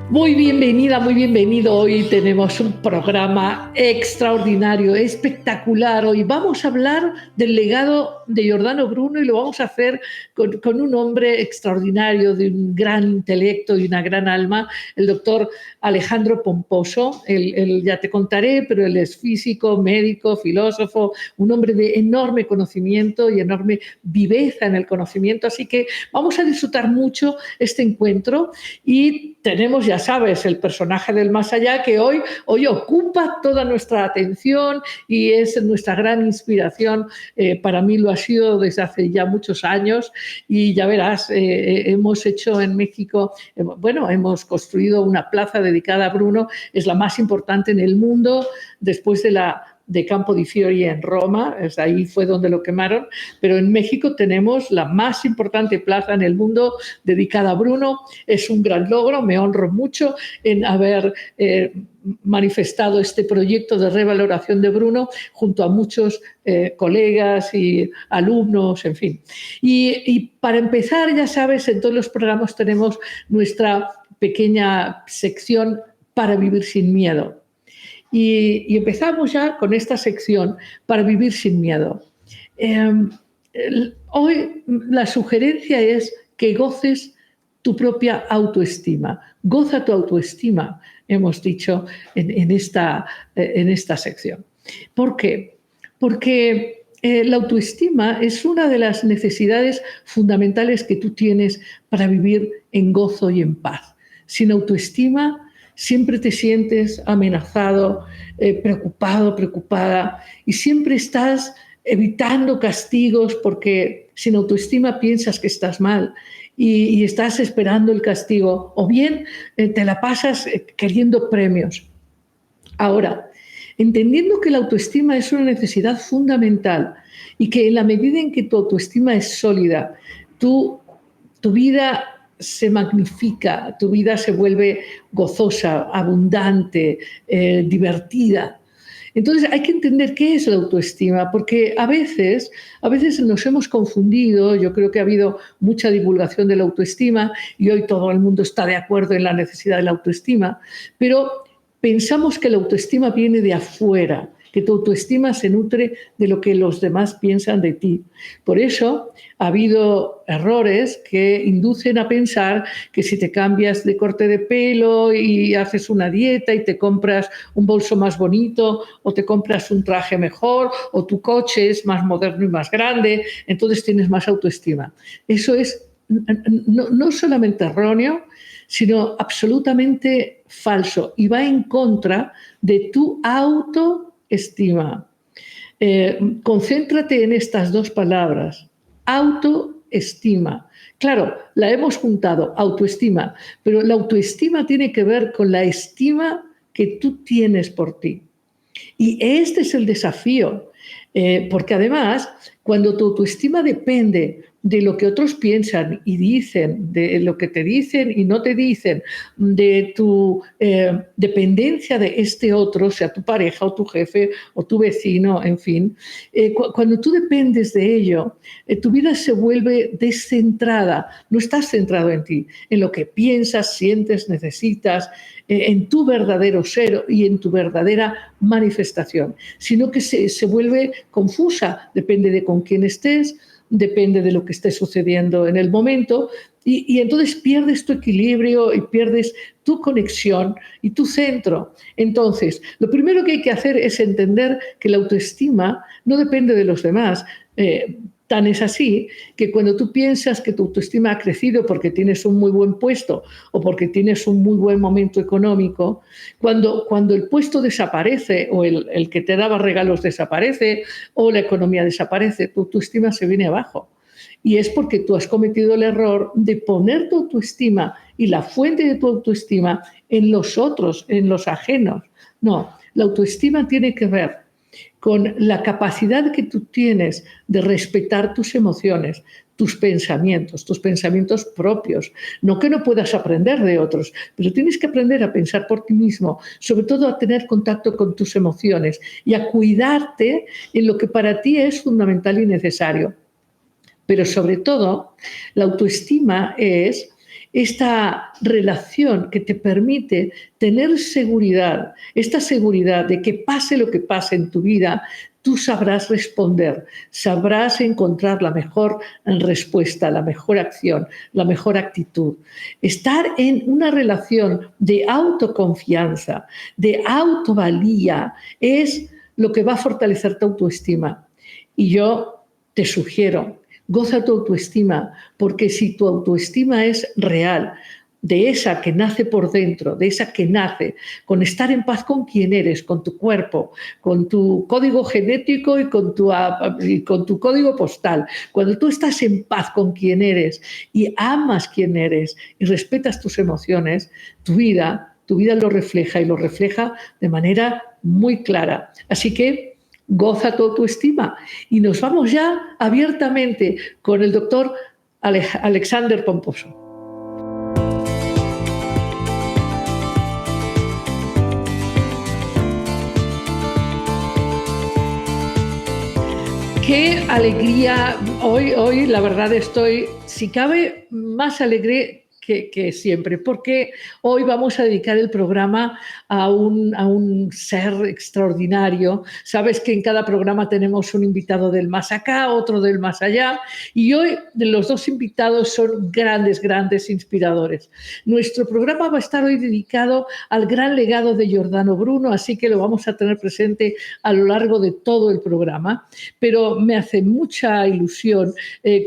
Muy bienvenido. Hoy tenemos un programa extraordinario, espectacular. Hoy vamos a hablar del legado de Giordano Bruno y lo vamos a hacer con un hombre extraordinario, de un gran intelecto y una gran alma, el doctor Alejandro Pomposo. Él ya te contaré, pero él es físico, médico, filósofo, un hombre de enorme conocimiento y enorme viveza en el conocimiento. Así que vamos a disfrutar mucho este encuentro y tenemos, ya sabes, el personaje del más allá que hoy ocupa toda nuestra atención y es nuestra gran inspiración. Para mí lo ha sido desde hace ya muchos años y ya verás, hemos hecho en México, hemos construido una plaza dedicada a Bruno, es la más importante en el mundo después de Campo di Fiori en Roma, ahí fue donde lo quemaron, pero en México tenemos la más importante plaza en el mundo dedicada a Bruno. Es un gran logro, me honro mucho en haber manifestado este proyecto de revaloración de Bruno junto a muchos colegas y alumnos, en fin. Y para empezar, ya sabes, en todos los programas tenemos nuestra pequeña sección para vivir sin miedo. Y empezamos ya con esta sección para vivir sin miedo. Hoy la sugerencia es que goces tu propia autoestima. Goza tu autoestima, hemos dicho en esta sección. ¿Por qué? Porque la autoestima es una de las necesidades fundamentales que tú tienes para vivir en gozo y en paz. Sin autoestima siempre te sientes amenazado, preocupado, preocupada y siempre estás evitando castigos porque sin autoestima piensas que estás mal y estás esperando el castigo o bien te la pasas queriendo premios. Ahora, entendiendo que la autoestima es una necesidad fundamental y que en la medida en que tu autoestima es sólida, tu vida se magnifica, tu vida se vuelve gozosa, abundante, divertida. Entonces hay que entender qué es la autoestima, porque a veces nos hemos confundido. Yo creo que ha habido mucha divulgación de la autoestima y hoy todo el mundo está de acuerdo en la necesidad de la autoestima, pero pensamos que la autoestima viene de afuera, que tu autoestima se nutre de lo que los demás piensan de ti. Por eso ha habido errores que inducen a pensar que si te cambias de corte de pelo y haces una dieta y te compras un bolso más bonito o te compras un traje mejor o tu coche es más moderno y más grande, entonces tienes más autoestima. Eso es no solamente erróneo, sino absolutamente falso y va en contra de tu autoestima. Concéntrate en estas dos palabras, autoestima. Claro, la hemos juntado, autoestima, pero la autoestima tiene que ver con la estima que tú tienes por ti. Y este es el desafío, porque además, cuando tu autoestima depende de lo que otros piensan y dicen, de lo que te dicen y no te dicen, de tu dependencia de este otro, sea tu pareja o tu jefe o tu vecino, en fin, cuando tú dependes de ello, tu vida se vuelve descentrada, no estás centrado en ti, en lo que piensas, sientes, necesitas, en tu verdadero ser y en tu verdadera manifestación, sino que se vuelve confusa, depende de con quién estés, depende de lo que esté sucediendo en el momento y entonces pierdes tu equilibrio y pierdes tu conexión y tu centro. Entonces, lo primero que hay que hacer es entender que la autoestima no depende de los demás. Tan es así que cuando tú piensas que tu autoestima ha crecido porque tienes un muy buen puesto o porque tienes un muy buen momento económico, cuando el puesto desaparece o el que te daba regalos desaparece o la economía desaparece, tu autoestima se viene abajo. Y es porque tú has cometido el error de poner tu autoestima y la fuente de tu autoestima en los otros, en los ajenos. No, la autoestima tiene que ver con la capacidad que tú tienes de respetar tus emociones, tus pensamientos propios. No que no puedas aprender de otros, pero tienes que aprender a pensar por ti mismo, sobre todo a tener contacto con tus emociones y a cuidarte en lo que para ti es fundamental y necesario. Pero sobre todo, la autoestima es esta relación que te permite tener seguridad, esta seguridad de que pase lo que pase en tu vida, tú sabrás responder, sabrás encontrar la mejor respuesta, la mejor acción, la mejor actitud. Estar en una relación de autoconfianza, de autovalía, es lo que va a fortalecer tu autoestima. Y yo te sugiero, goza tu autoestima, porque si tu autoestima es real, de esa que nace por dentro, de esa que nace con estar en paz con quien eres, con tu cuerpo, con tu código genético y con tu código postal. Cuando tú estás en paz con quien eres y amas quien eres y respetas tus emociones, tu vida lo refleja, y lo refleja de manera muy clara. Así que goza tu autoestima. Y nos vamos ya abiertamente con el doctor Alexander Pomposo. Qué alegría, hoy la verdad estoy, si cabe, más alegre que siempre, porque hoy vamos a dedicar el programa a un ser extraordinario. Sabes que en cada programa tenemos un invitado del más acá, otro del más allá, y hoy los dos invitados son grandes inspiradores. Nuestro programa va a estar hoy dedicado al gran legado de Giordano Bruno, así que lo vamos a tener presente a lo largo de todo el programa, pero me hace mucha ilusión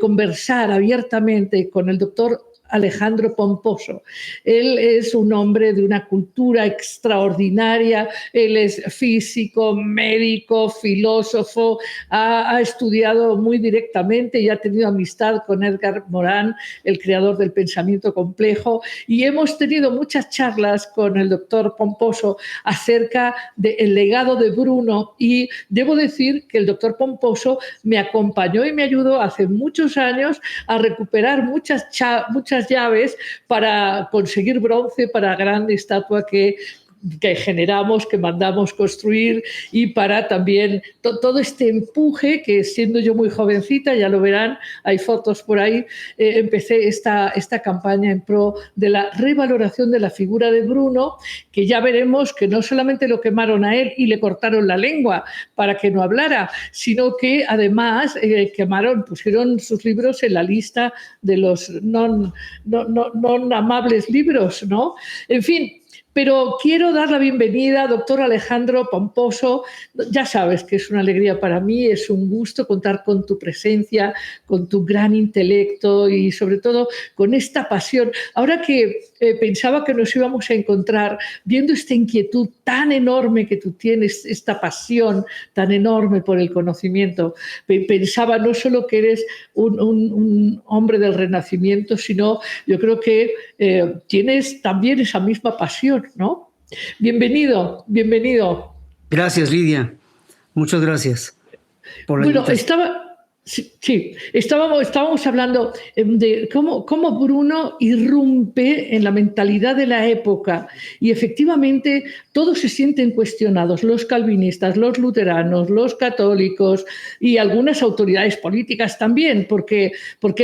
conversar abiertamente con el doctor Alejandro Pomposo. Él es un hombre de una cultura extraordinaria, él es físico, médico, filósofo, ha estudiado muy directamente y ha tenido amistad con Edgar Morin, el creador del pensamiento complejo, y hemos tenido muchas charlas con el doctor Pomposo acerca del legado de Bruno, y debo decir que el doctor Pomposo me acompañó y me ayudó hace muchos años a recuperar muchas llaves para conseguir bronce para la gran estatua que generamos, que mandamos construir, y para también todo este empuje que, siendo yo muy jovencita, ya lo verán, hay fotos por ahí, empecé esta campaña en pro de la revaloración de la figura de Bruno, que ya veremos que no solamente lo quemaron a él y le cortaron la lengua para que no hablara, sino que además pusieron sus libros en la lista de los no amables libros, ¿no? En fin. Pero quiero dar la bienvenida, doctor Alejandro Pomposo. Ya sabes que es una alegría para mí, es un gusto contar con tu presencia, con tu gran intelecto y sobre todo con esta pasión. Ahora que pensaba que nos íbamos a encontrar, viendo esta inquietud tan enorme que tú tienes, esta pasión tan enorme por el conocimiento, pensaba no solo que eres un hombre del Renacimiento, sino yo creo que tienes también esa misma pasión, ¿no? Bienvenido. Gracias, Lidia. Muchas gracias por la invitación. Estábamos hablando de cómo Bruno irrumpe en la mentalidad de la época, y efectivamente todos se sienten cuestionados, los calvinistas, los luteranos, los católicos y algunas autoridades políticas también, porque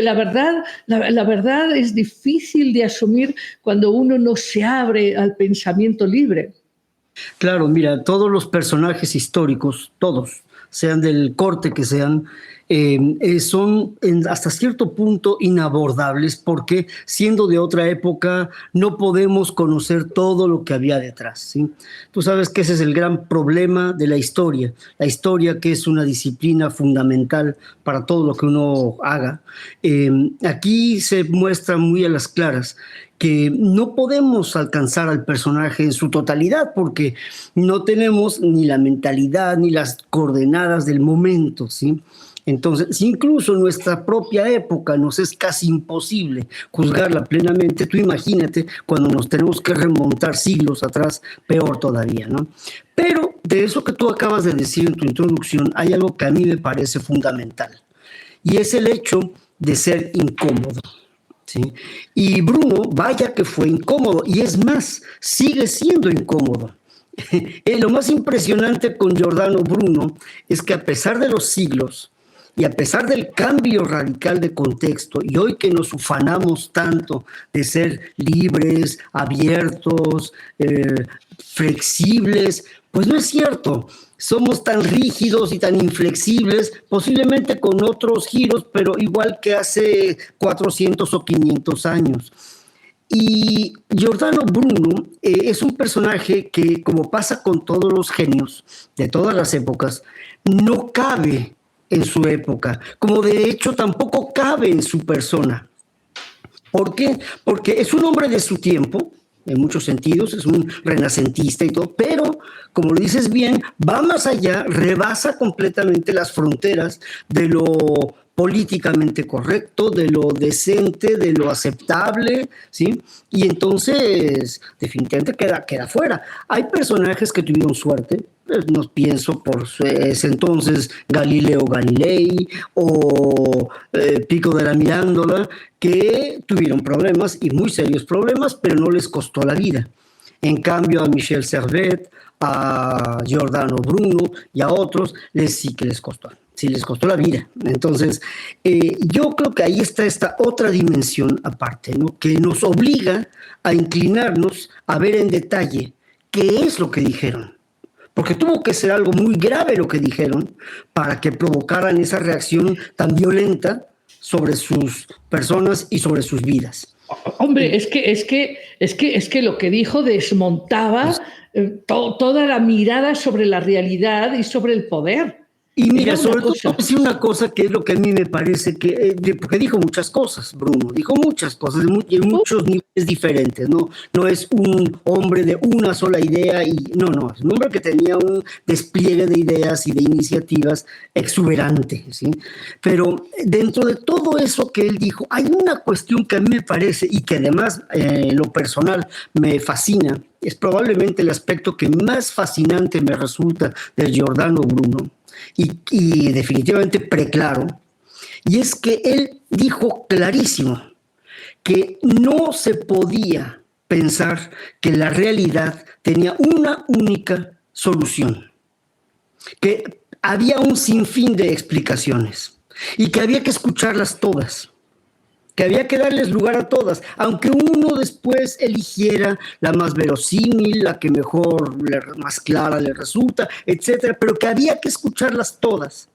la verdad es difícil de asumir cuando uno no se abre al pensamiento libre. Claro, mira, todos los personajes históricos, todos, sean del corte que sean, son hasta cierto punto inabordables, porque siendo de otra época no podemos conocer todo lo que había detrás, ¿sí? Tú sabes que ese es el gran problema de la historia que es una disciplina fundamental para todo lo que uno haga. Aquí se muestra muy a las claras que no podemos alcanzar al personaje en su totalidad porque no tenemos ni la mentalidad ni las coordenadas del momento, ¿sí? Entonces, incluso en nuestra propia época nos es casi imposible juzgarla plenamente. Tú imagínate cuando nos tenemos que remontar siglos atrás, peor todavía, ¿no? Pero de eso que tú acabas de decir en tu introducción, hay algo que a mí me parece fundamental, y es el hecho de ser incómodo, ¿sí? Y Bruno, vaya que fue incómodo, y es más, sigue siendo incómodo. Lo más impresionante con Giordano Bruno es que a pesar de los siglos, Y a pesar del cambio radical de contexto, y hoy que nos ufanamos tanto de ser libres, abiertos, flexibles, pues no es cierto. Somos tan rígidos y tan inflexibles, posiblemente con otros giros, pero igual que hace 400 o 500 años. Y Giordano Bruno es un personaje que, como pasa con todos los genios de todas las épocas, no cabe en su época, como de hecho tampoco cabe en su persona. ¿Por qué? Porque es un hombre de su tiempo, en muchos sentidos, es un renacentista y todo, pero, como lo dices bien, va más allá, rebasa completamente las fronteras de lo políticamente correcto, de lo decente, de lo aceptable, ¿sí? Y entonces, definitivamente queda fuera. Hay personajes que tuvieron suerte, no pienso por ese entonces Galileo Galilei o Pico de la Mirándola, que tuvieron problemas y muy serios problemas, pero no les costó la vida. En cambio, a Michel Servet, a Giordano Bruno y a otros, sí que les costó. Sí, les costó la vida. Entonces, yo creo que ahí está esta otra dimensión aparte, ¿no? Que nos obliga a inclinarnos a ver en detalle qué es lo que dijeron. Porque tuvo que ser algo muy grave lo que dijeron para que provocaran esa reacción tan violenta sobre sus personas y sobre sus vidas. Hombre, es que lo que dijo desmontaba toda la mirada sobre la realidad y sobre el poder. Y mira, sobre todo decir una cosa que es lo que a mí me parece que, porque dijo muchas cosas, Bruno, dijo muchas cosas en muchos niveles diferentes, no es un hombre de una sola idea, no, es un hombre que tenía un despliegue de ideas y de iniciativas exuberante, ¿sí? Pero dentro de todo eso que él dijo, hay una cuestión que a mí me parece y que además en lo personal me fascina, es probablemente el aspecto que más fascinante me resulta de Giordano Bruno, y definitivamente preclaro, y es que él dijo clarísimo que no se podía pensar que la realidad tenía una única solución, que había un sinfín de explicaciones y que había que escucharlas todas, que había que darles lugar a todas, aunque uno después eligiera la más verosímil, la que mejor, más clara le resulta, etcétera, pero que había que escucharlas todas.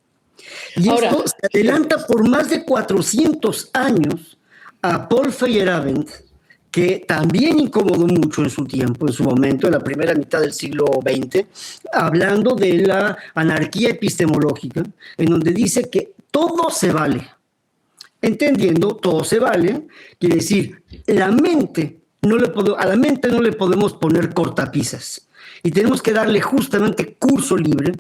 Y ahora, esto se adelanta por más de 400 años a Paul Feyerabend, que también incomodó mucho en su tiempo, en su momento, en la primera mitad del siglo XX, hablando de la anarquía epistemológica, en donde dice que todo se vale. Entendiendo, todo se vale, quiere decir, a la mente no le podemos poner cortapisas y tenemos que darle justamente curso libre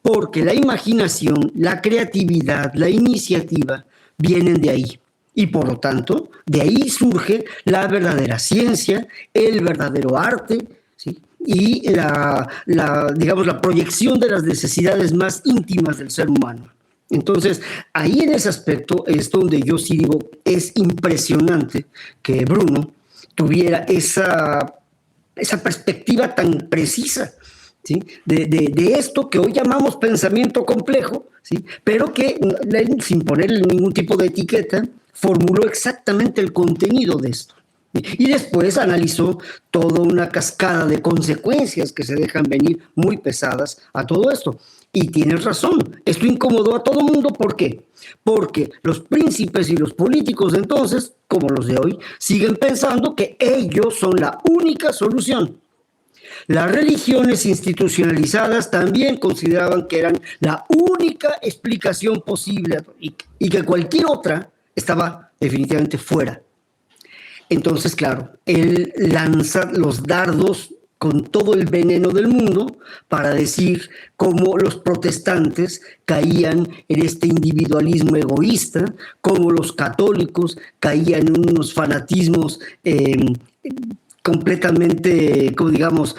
porque la imaginación, la creatividad, la iniciativa vienen de ahí y por lo tanto de ahí surge la verdadera ciencia, el verdadero arte, ¿sí? Y digamos, la proyección de las necesidades más íntimas del ser humano. Entonces, ahí en ese aspecto es donde yo sí digo, es impresionante que Bruno tuviera esa perspectiva tan precisa, ¿sí? de esto que hoy llamamos pensamiento complejo, ¿sí? Pero que, sin ponerle ningún tipo de etiqueta, formuló exactamente el contenido de esto. Y después analizó toda una cascada de consecuencias que se dejan venir muy pesadas a todo esto. Y tienes razón, esto incomodó a todo el mundo. ¿Por qué? Porque los príncipes y los políticos de entonces, como los de hoy, siguen pensando que ellos son la única solución. Las religiones institucionalizadas también consideraban que eran la única explicación posible y que cualquier otra estaba definitivamente fuera. Entonces, claro, él lanza los dardos con todo el veneno del mundo para decir cómo los protestantes caían en este individualismo egoísta, cómo los católicos caían en unos fanatismos completamente, como digamos,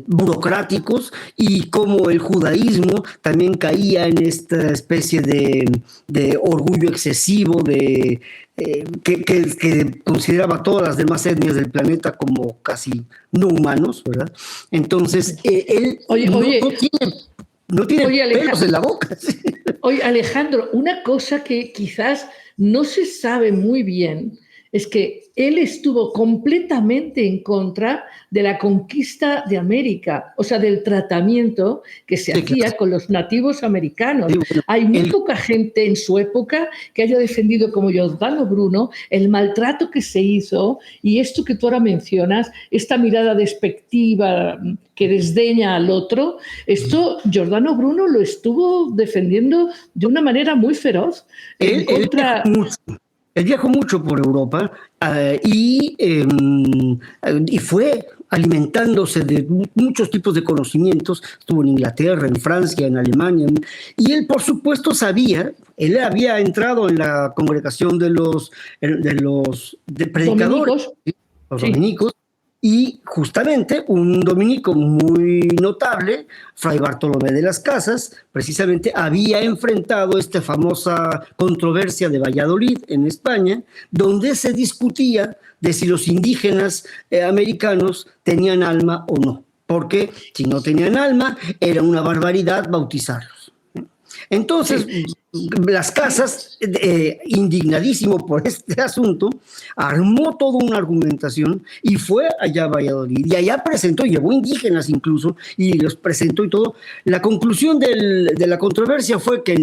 burocráticos, y como el judaísmo también caía en esta especie de orgullo excesivo que consideraba a todas las demás etnias del planeta como casi no humanos, ¿verdad? Entonces, él no tiene pelos en la boca. Oye, Alejandro, una cosa que quizás no se sabe muy bien es que él estuvo completamente en contra de la conquista de América, o sea, del tratamiento que se Sí, claro. hacía con los nativos americanos. Sí, bueno, Hay muy él, poca gente en su época que haya defendido, como Giordano Bruno, el maltrato que se hizo y esto que tú ahora mencionas, esta mirada despectiva que desdeña al otro, esto Giordano Bruno lo estuvo defendiendo de una manera muy feroz en él viajó contra. mucho. Él viajó mucho por Europa y fue alimentándose de muchos tipos de conocimientos. Estuvo en Inglaterra, en Francia, en Alemania. Y él, por supuesto, sabía, él había entrado en la congregación de predicadores, Dominicos, ¿sí? Los sí. dominicos. Y justamente un dominico muy notable, Fray Bartolomé de las Casas, precisamente había enfrentado esta famosa controversia de Valladolid en España, donde se discutía de si los indígenas americanos tenían alma o no, porque si no tenían alma era una barbaridad bautizarlos. Entonces, Sí. Las Casas, indignadísimo por este asunto, armó toda una argumentación y fue allá a Valladolid. Y allá presentó, llevó indígenas incluso, y los presentó y todo. La conclusión de la controversia fue que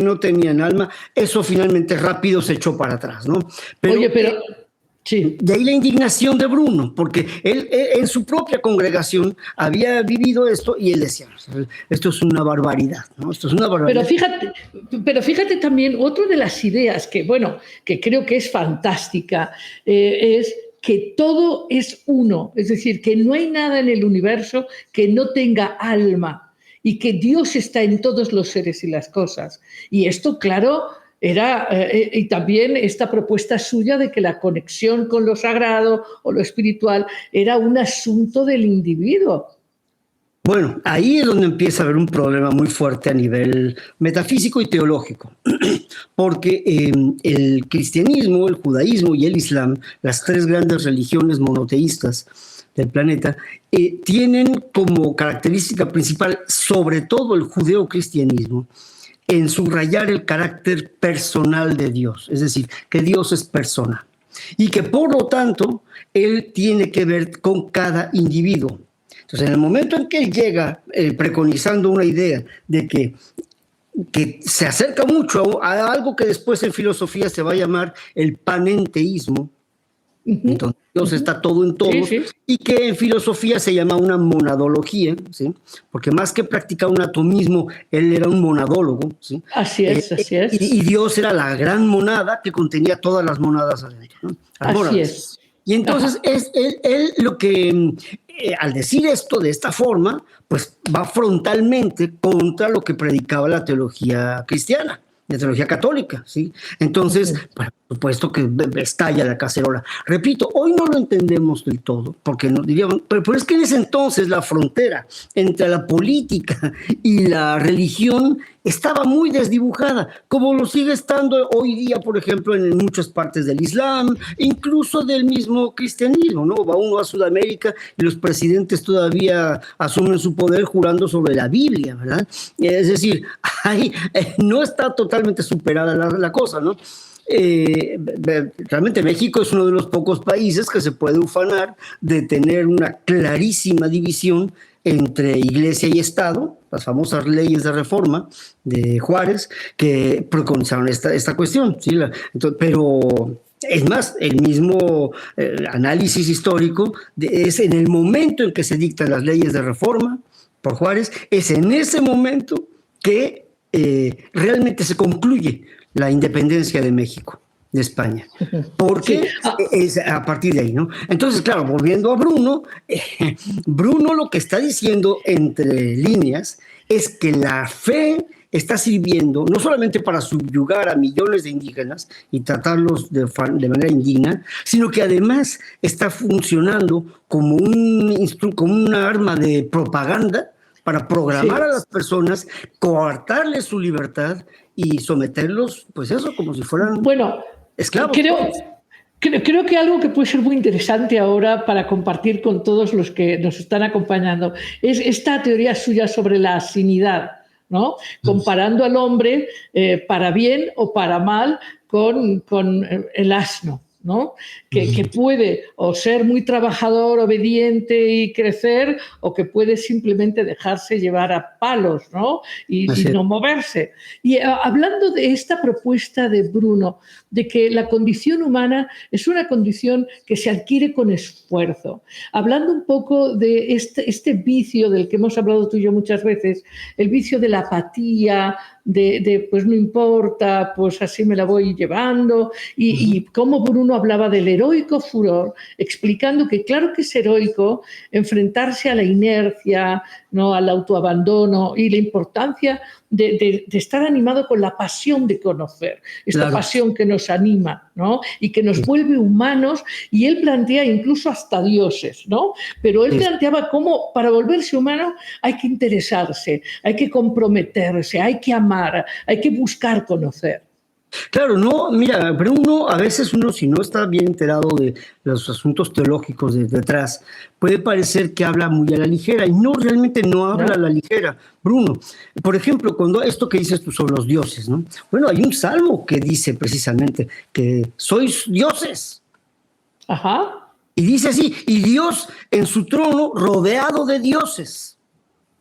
no tenían alma. Eso finalmente rápido se echó para atrás, ¿no? Oye, Pero pero sí. de ahí la indignación de Bruno, porque él en su propia congregación había vivido esto y él decía, esto es una barbaridad, ¿no? Esto es una Pero barbaridad. fíjate, pero fíjate también, otra de las ideas que, bueno, que creo que es fantástica, es que todo es uno, es decir, que no hay nada en el universo que no tenga alma y que Dios está en todos los seres y las cosas. Y esto, claro, era, y también esta propuesta suya de que la conexión con lo sagrado o lo espiritual era un asunto del individuo. Bueno, ahí es donde empieza a haber un problema muy fuerte a nivel metafísico y teológico, porque el cristianismo, el judaísmo y el islam, las tres grandes religiones monoteístas del planeta, tienen como característica principal, sobre todo el judeocristianismo, en subrayar el carácter personal de Dios, es decir, que Dios es persona y que por lo tanto Él tiene que ver con cada individuo. Entonces, en el momento en que él llega preconizando una idea de que se acerca mucho a algo que después en filosofía se va a llamar el panenteísmo, entonces Dios está todo en Sí, todos, sí, y que en filosofía se llama una monadología, ¿sí? Porque más que practicar un atomismo, él era un monadólogo, ¿sí? así es, así es, Y Dios era la gran monada que contenía todas las monadas adentro, ¿no? Las así monadas. es. Y entonces Ajá. es él lo que, al decir esto de esta forma, pues va frontalmente contra lo que predicaba la teología cristiana, la teología católica, ¿sí? Entonces, por supuesto que estalla la cacerola. Repito, hoy no lo entendemos del todo, porque nos diríamos, pero es que en ese entonces la frontera entre la política y la religión estaba muy desdibujada, como lo sigue estando hoy día, por ejemplo, en muchas partes del Islam, incluso del mismo cristianismo, ¿no? Va uno a Sudamérica y los presidentes todavía asumen su poder jurando sobre la Biblia, ¿verdad? Es decir, ahí no está totalmente superada la cosa, ¿no? Realmente México es uno de los pocos países que se puede ufanar de tener una clarísima división entre iglesia y Estado, las famosas leyes de reforma de Juárez, que preconizaron esta cuestión, ¿sí? Entonces, pero es más, el mismo análisis histórico es en el momento en que se dictan las leyes de reforma por Juárez, es en ese momento que realmente se concluye la independencia de México, de España, Sí. porque es a partir de ahí, ¿no? Entonces, claro, volviendo a Bruno, Bruno lo que está diciendo entre líneas es que la fe está sirviendo no solamente para subyugar a millones de indígenas y tratarlos de manera indigna, sino que además está funcionando como una arma de propaganda para programar a Sí. las personas, coartarles su libertad y someterlos, pues eso, como si fueran Bueno, esclavos. creo, creo que algo que puede ser muy interesante ahora para compartir con todos los que nos están acompañando es esta teoría suya sobre la asinidad ¿no? Comparando al hombre para bien o para mal con el asno, ¿no? Que puede o ser muy trabajador, obediente y crecer, o que puede simplemente dejarse llevar a palos, ¿no? Y no moverse. Y hablando de esta propuesta de Bruno, de que la condición humana es una condición que se adquiere con esfuerzo, hablando un poco de este vicio del que hemos hablado tú y yo muchas veces, el vicio de la apatía, de pues no importa, pues así me la voy llevando, y cómo Bruno hablaba del heroico furor, explicando que claro que es heroico enfrentarse a la inercia, ¿no? Al autoabandono, y la importancia de estar animado con la pasión de conocer, esta pasión que nos anima, ¿no? Y que nos vuelve humanos, y él plantea incluso hasta dioses, ¿no? Pero él planteaba cómo para volverse humano hay que interesarse, hay que comprometerse, hay que amar, hay que buscar conocer. Claro, no, mira, pero a veces uno, si no está bien enterado de los asuntos teológicos detrás, puede parecer que habla muy a la ligera, y no, realmente no habla a la ligera, Bruno. Por ejemplo, cuando esto que dices tú sobre los dioses, ¿no? Bueno, hay un salmo que dice precisamente que sois dioses. Ajá. Y dice así, y Dios en su trono rodeado de dioses.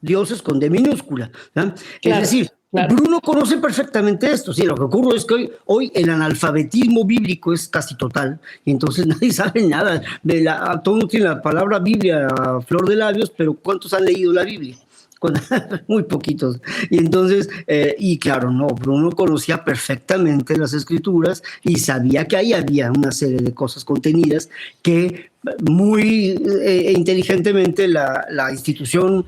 Dioses con D minúscula. Claro, es decir, Bruno conoce perfectamente esto. Sí, lo que ocurre es que hoy el analfabetismo bíblico es casi total, y entonces nadie sabe nada. Todo el mundo tiene la palabra Biblia a flor de labios, pero ¿cuántos han leído la Biblia? Muy poquitos. Y entonces, y claro, no, Bruno conocía perfectamente las escrituras y sabía que ahí había una serie de cosas contenidas que muy inteligentemente la institución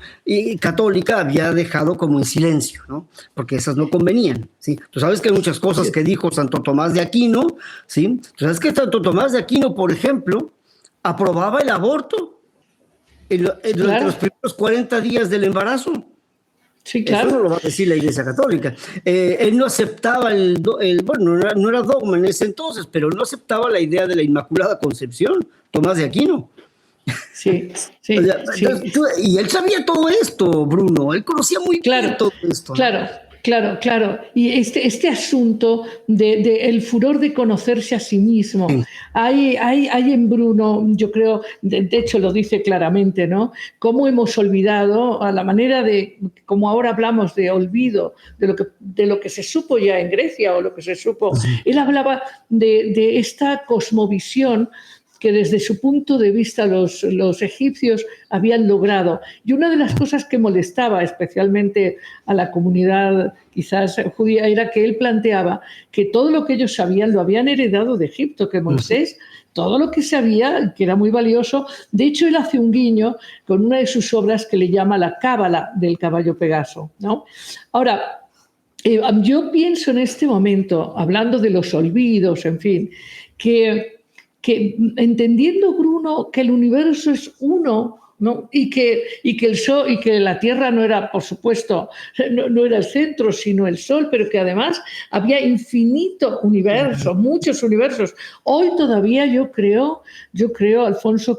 católica había dejado como en silencio, ¿no? Porque esas no convenían, ¿sí? Tú sabes que hay muchas cosas que dijo Santo Tomás de Aquino, ¿sí? Tú sabes que Santo Tomás de Aquino, por ejemplo, aprobaba el aborto durante los primeros 40 días del embarazo. Sí, claro. Eso no lo va a decir la Iglesia Católica. Él no aceptaba bueno, no era dogma en ese entonces, pero no aceptaba la idea de la Inmaculada Concepción, Tomás de Aquino. Sí, sí, o sea, sí. Y él sabía todo esto, Bruno, él conocía muy bien todo esto, ¿no? Claro. Y este asunto el furor de conocerse a sí mismo, hay en Bruno, yo creo, de hecho lo dice claramente, ¿no? Cómo hemos olvidado, a la manera de, como ahora hablamos de olvido, de lo que se supo ya en Grecia o lo que se supo, él hablaba de esta cosmovisión que desde su punto de vista los egipcios habían logrado. Y una de las cosas que molestaba especialmente a la comunidad quizás judía era que él planteaba que todo lo que ellos sabían lo habían heredado de Egipto, que Moisés, todo lo que sabía, que era muy valioso, de hecho él hace un guiño con una de sus obras que le llama la Cábala del caballo Pegaso, ¿no? Ahora, yo pienso en este momento, hablando de los olvidos, en fin, que entendiendo Bruno que el universo es uno, ¿no? y que el sol y que la Tierra no era, por supuesto, no era el centro, sino el Sol, pero que además había infinito universo, muchos universos. Hoy todavía yo creo, Alfonso,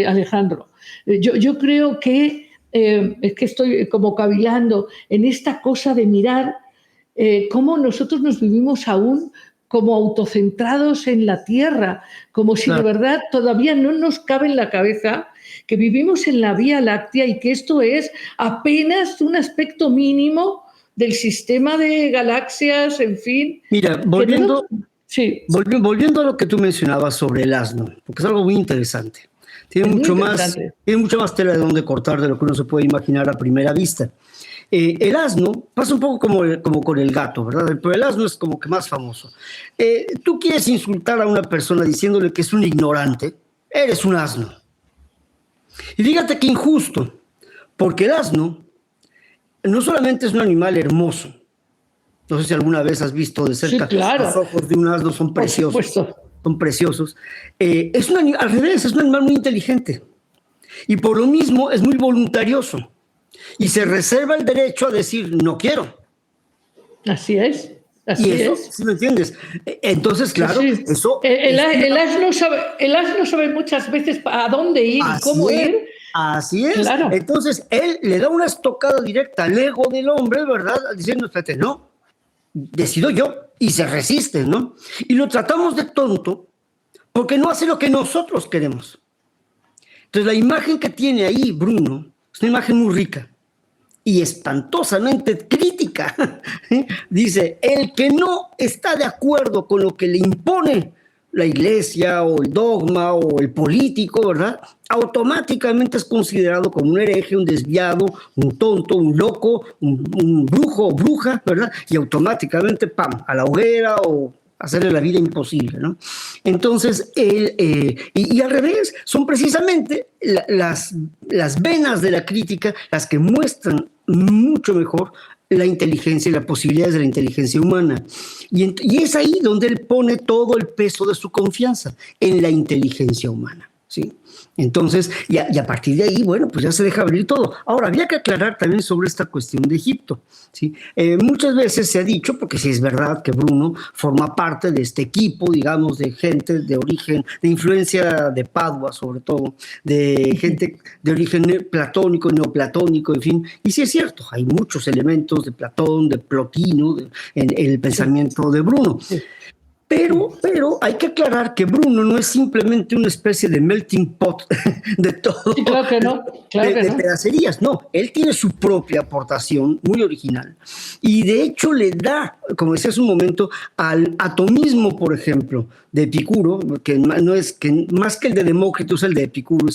Alejandro, yo creo que es que estoy como cavilando en esta cosa de mirar cómo nosotros nos vivimos aún como autocentrados en la Tierra, como si de verdad todavía no nos cabe en la cabeza que vivimos en la Vía Láctea y que esto es apenas un aspecto mínimo del sistema de galaxias, en fin. Mira, volviendo a lo que tú mencionabas sobre el asno, porque es algo muy interesante. Tiene mucho más tela de donde cortar de lo que uno se puede imaginar a primera vista. El asno pasa un poco como con el gato, ¿verdad? Pero el asno es como que más famoso. Tú quieres insultar a una persona diciéndole que es un ignorante, eres un asno. Y fíjate qué injusto, porque el asno no solamente es un animal hermoso, no sé si alguna vez has visto de cerca, los ojos de un asno son preciosos. Son preciosos. Al revés, es un animal muy inteligente y por lo mismo es muy voluntarioso. Y se reserva el derecho a decir, no quiero. Así es. ¿Sí me entiendes? Entonces, claro, eso... El asno sabe muchas veces a dónde ir y cómo ir, Así es. Claro. Entonces, él le da una estocada directa al ego del hombre, ¿verdad? Diciendo, espérate, no, decido yo, y se resiste, ¿no? Y lo tratamos de tonto porque no hace lo que nosotros queremos. Entonces, la imagen que tiene ahí Bruno es una imagen muy rica y espantosamente crítica. Dice, el que no está de acuerdo con lo que le impone la iglesia o el dogma o el político, ¿verdad? Automáticamente es considerado como un hereje, un desviado, un tonto, un loco, un brujo o bruja, ¿verdad? Y automáticamente, ¡pam!, a la hoguera o hacerle la vida imposible, ¿no? Entonces, y al revés, son precisamente las venas de la crítica las que muestran mucho mejor la inteligencia y las posibilidades de la inteligencia humana. Y es ahí donde él pone todo el peso de su confianza, en la inteligencia humana, ¿sí? Entonces, y a partir de ahí, bueno, pues ya se deja abrir todo. Ahora, habría que aclarar también sobre esta cuestión de Egipto, ¿sí? Muchas veces se ha dicho, porque sí es verdad que Bruno forma parte de este equipo, digamos, de gente de origen, de influencia de Padua, sobre todo, de gente de origen platónico, neoplatónico, en fin. Y sí es cierto, hay muchos elementos de Platón, de Plotino, en el pensamiento de Bruno. Sí. Pero hay que aclarar que Bruno no es simplemente una especie de melting pot de todo, sí, claro que no, de pedacerías, no, él tiene su propia aportación muy original y de hecho le da, como decía hace un momento, al atomismo, por ejemplo, de Epicuro, que no es que más que el de Demócrito, es el de Epicuro,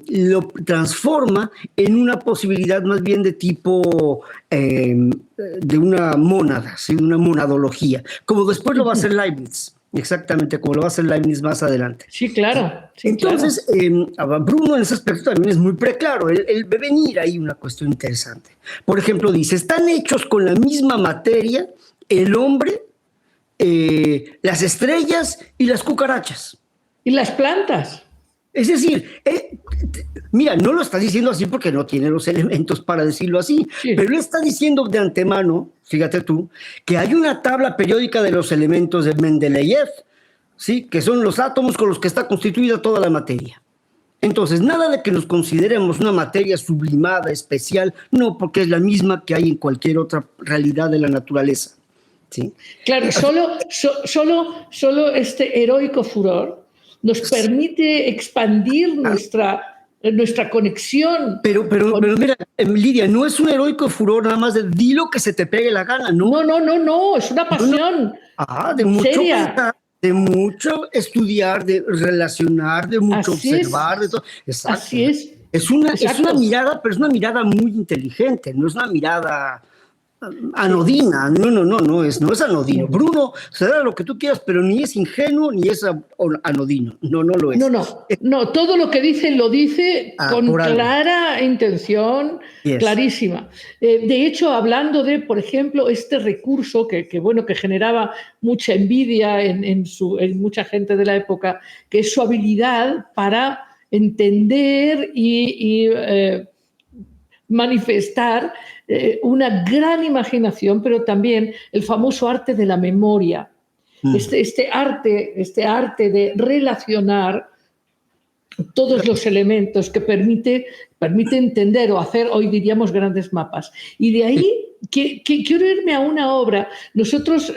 lo transforma en una posibilidad más bien de tipo de una mónada, ¿sí? Una monadología, como después lo va a hacer Leibniz. Exactamente, como lo va a hacer Leibniz más adelante. Sí, claro. Sí, entonces, claro. Bruno en ese aspecto también es muy preclaro. Él ve venir ahí una cuestión interesante. Por ejemplo, dice, están hechos con la misma materia el hombre, las estrellas y las cucarachas. Y las plantas. Es decir, mira, no lo está diciendo así porque no tiene los elementos para decirlo así, sí. Pero él está diciendo de antemano, fíjate tú, que hay una tabla periódica de los elementos de Mendeleev, ¿sí? Que son los átomos con los que está constituida toda la materia. Entonces, nada de que nos consideremos una materia sublimada, especial, no, porque es la misma que hay en cualquier otra realidad de la naturaleza, ¿sí? Claro, solo este heroico furor nos permite expandir nuestra conexión. Pero mira, Lidia, no es un heroico furor nada más de di lo que se te pegue la gana, ¿no? No, es una pasión de mucho pensar, de mucho estudiar, de relacionar, de mucho observar, de todo. Exacto. Así es. Es una mirada, pero es una mirada muy inteligente, no es una mirada anodina, no es anodino. Bruno será lo que tú quieras, pero ni es ingenuo ni es anodino, no lo es. No, todo lo que dice lo dice con clara intención, clarísima. De hecho, hablando de, por ejemplo, este recurso que generaba mucha envidia en mucha gente de la época, que es su habilidad para entender y manifestar una gran imaginación, pero también el famoso arte de la memoria. Este arte de relacionar todos los elementos que permite entender o hacer, hoy diríamos, grandes mapas. Y de ahí quiero irme a una obra. Nosotros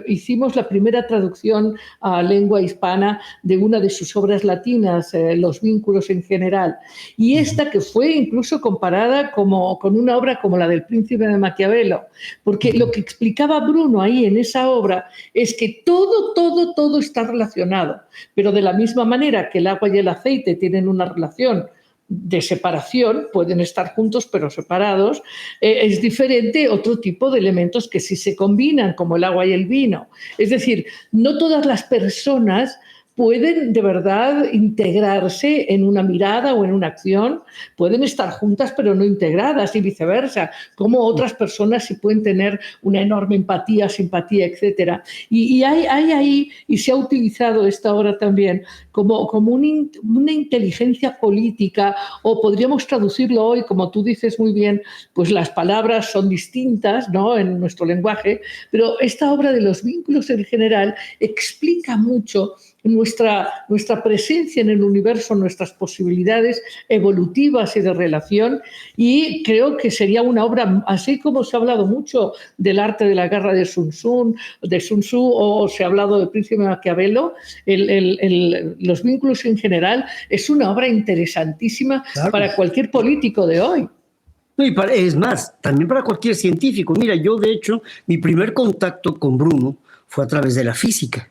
hicimos la primera traducción a lengua hispana de una de sus obras latinas, Los vínculos en general. Y esta que fue incluso comparada con una obra como la del Príncipe de Maquiavelo, porque lo que explicaba Bruno ahí en esa obra es que todo está relacionado, pero de la misma manera que el agua y el aceite tienen una relación de separación, pueden estar juntos pero separados, es diferente otro tipo de elementos que sí se combinan, como el agua y el vino. Es decir, no todas las personas pueden de verdad integrarse en una mirada o en una acción, pueden estar juntas pero no integradas y viceversa, como otras personas sí pueden tener una enorme empatía, simpatía, etc. Y hay ahí, y se ha utilizado esta obra también, como una inteligencia política, o podríamos traducirlo hoy, como tú dices muy bien, pues las palabras son distintas, ¿no?, en nuestro lenguaje, pero esta obra de Los vínculos en general explica mucho nuestra presencia en el universo, nuestras posibilidades evolutivas y de relación, y creo que sería una obra, así como se ha hablado mucho del arte de la guerra de Sun Tzu, o se ha hablado del príncipe Maquiavelo, los vínculos en general, es una obra interesantísima, claro, para cualquier político de hoy. Es más, también para cualquier científico. Mira, yo de hecho, mi primer contacto con Bruno fue a través de la física.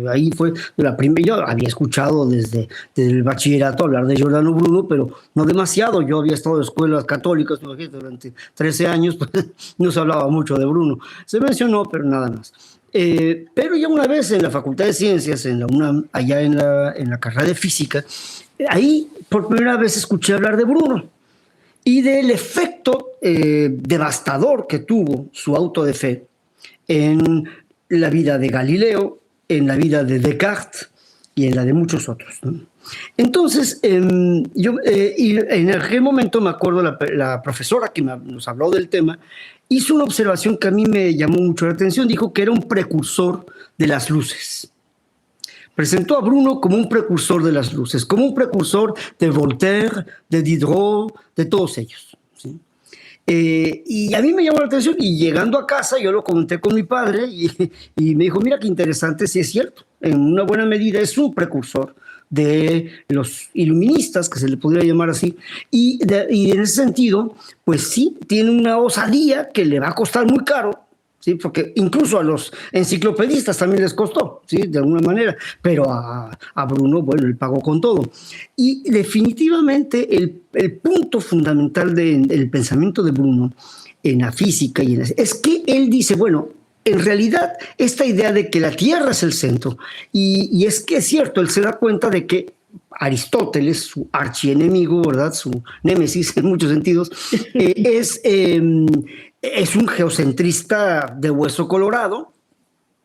Ahí fue la primera. Yo había escuchado desde el bachillerato hablar de Giordano Bruno, pero no demasiado. Yo había estado en escuelas católicas durante 13 años, pues no se hablaba mucho de Bruno. Se mencionó, pero nada más. Pero ya una vez en la Facultad de Ciencias, en la UNAM, allá en la carrera de física, ahí por primera vez escuché hablar de Bruno y del efecto devastador que tuvo su auto de fe en la vida de Galileo, en la vida de Descartes y en la de muchos otros, ¿no? Entonces, y en aquel momento me acuerdo la profesora que nos habló del tema hizo una observación que a mí me llamó mucho la atención. Dijo que era un precursor de las luces. Presentó a Bruno como un precursor de las luces, como un precursor de Voltaire, de Diderot, de todos ellos, ¿sí? Y a mí me llamó la atención, y llegando a casa yo lo comenté con mi padre y me dijo, mira qué interesante, sí es cierto, en una buena medida es un precursor de los iluministas, que se le podría llamar así, y en ese sentido, pues sí, tiene una osadía que le va a costar muy caro, ¿sí? Porque incluso a los enciclopedistas también les costó, ¿sí? De alguna manera, pero a Bruno, bueno, él pagó con todo. Y definitivamente el punto fundamental del pensamiento de Bruno en la física es que él dice, bueno, en realidad esta idea de que la Tierra es el centro, y es que es cierto, él se da cuenta de que Aristóteles, su archienemigo, ¿verdad? Su némesis en muchos sentidos, es un geocentrista de hueso colorado,